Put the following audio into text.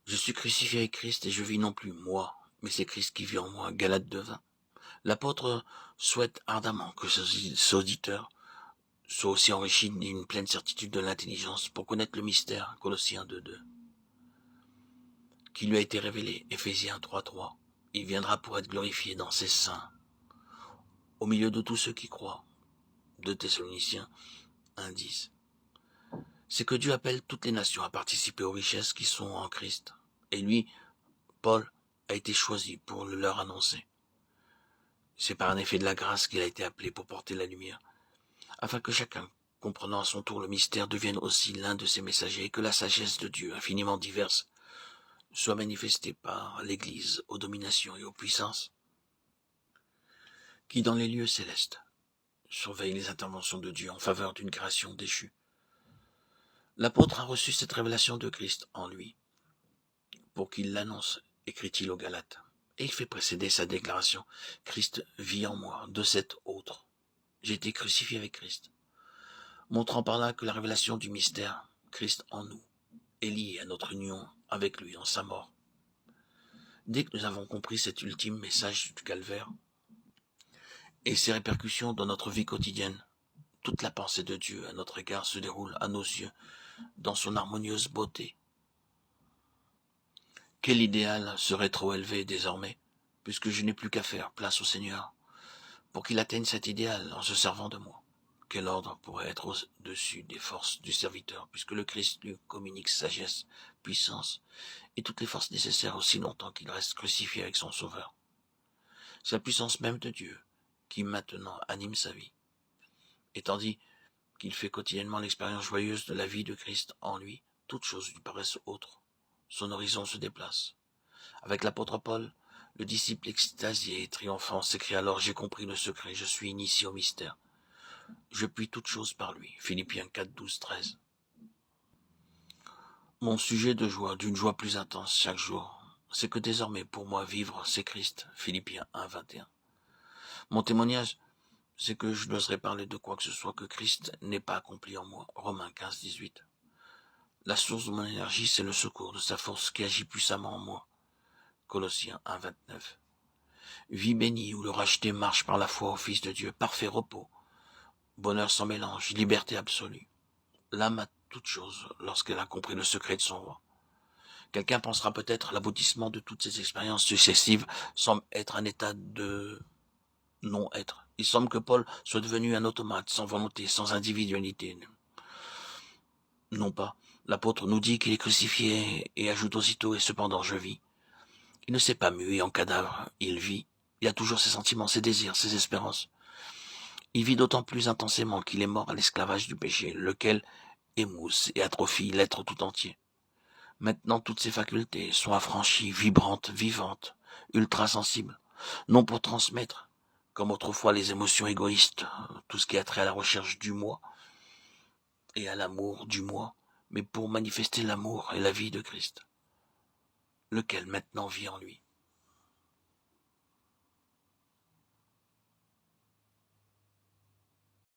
Je suis crucifié avec Christ et je vis non plus moi, mais c'est Christ qui vit en moi. Galates 2:20. L'apôtre souhaite ardemment que ses auditeurs soient aussi enrichis d'une pleine certitude de l'intelligence pour connaître le mystère, Colossiens 2:2, qui lui a été révélé, Éphésiens 3:3. Il viendra pour être glorifié dans ses saints, au milieu de tous ceux qui croient, 2 Thessaloniciens 1:10. C'est que Dieu appelle toutes les nations à participer aux richesses qui sont en Christ. Et lui, Paul, a été choisi pour le leur annoncer. C'est par un effet de la grâce qu'il a été appelé pour porter la lumière, afin que chacun, comprenant à son tour le mystère, devienne aussi l'un de ses messagers et que la sagesse de Dieu, infiniment diverse, soit manifestée par l'Église aux dominations et aux puissances, qui dans les lieux célestes surveillent les interventions de Dieu en faveur d'une création déchue. L'apôtre a reçu cette révélation de Christ en lui, pour qu'il l'annonce, écrit-il aux Galates. Et il fait précéder sa déclaration, Christ vit en moi, de cet autre. J'ai été crucifié avec Christ, montrant par là que la révélation du mystère, Christ en nous, est liée à notre union avec lui en sa mort. Dès que nous avons compris cet ultime message du calvaire et ses répercussions dans notre vie quotidienne, toute la pensée de Dieu à notre égard se déroule à nos yeux dans son harmonieuse beauté. Quel idéal serait trop élevé désormais, puisque je n'ai plus qu'à faire place au Seigneur, pour qu'il atteigne cet idéal en se servant de moi. Quel ordre pourrait être au-dessus des forces du serviteur, puisque le Christ lui communique sagesse, puissance et toutes les forces nécessaires aussi longtemps qu'il reste crucifié avec son Sauveur. C'est la puissance même de Dieu qui maintenant anime sa vie. Et tandis qu'il fait quotidiennement l'expérience joyeuse de la vie de Christ en lui, toutes choses lui paraissent autres. Son horizon se déplace. Avec l'apôtre Paul, le disciple extasié et triomphant s'écrie alors « J'ai compris le secret, je suis initié au mystère. Je puis toutes choses par lui. » Philippiens 4, 12, 13. Mon sujet de joie, d'une joie plus intense chaque jour, c'est que désormais pour moi vivre, c'est Christ. Philippiens 1, 21. Mon témoignage, c'est que je n'oserais parler de quoi que ce soit que Christ n'ait pas accompli en moi. Romains 15, 18. La source de mon énergie, c'est le secours de sa force qui agit puissamment en moi. Colossiens 1, 29. Vie bénie où le racheté marche par la foi au Fils de Dieu, parfait repos, bonheur sans mélange, liberté absolue. L'âme a toute chose lorsqu'elle a compris le secret de son roi. Quelqu'un pensera peut-être l'aboutissement de toutes ces expériences successives semble être un état de non-être. Il semble que Paul soit devenu un automate, sans volonté, sans individualité. Non pas. L'apôtre nous dit qu'il est crucifié et ajoute aussitôt « et cependant je vis ». Il ne s'est pas mué en cadavre, il vit. Il a toujours ses sentiments, ses désirs, ses espérances. Il vit d'autant plus intensément qu'il est mort à l'esclavage du péché, lequel émousse et atrophie l'être tout entier. Maintenant, toutes ses facultés sont affranchies, vibrantes, vivantes, ultra-sensibles, non pour transmettre, comme autrefois les émotions égoïstes, tout ce qui a trait à la recherche du moi et à l'amour du moi, mais pour manifester l'amour et la vie de Christ, lequel maintenant vit en lui.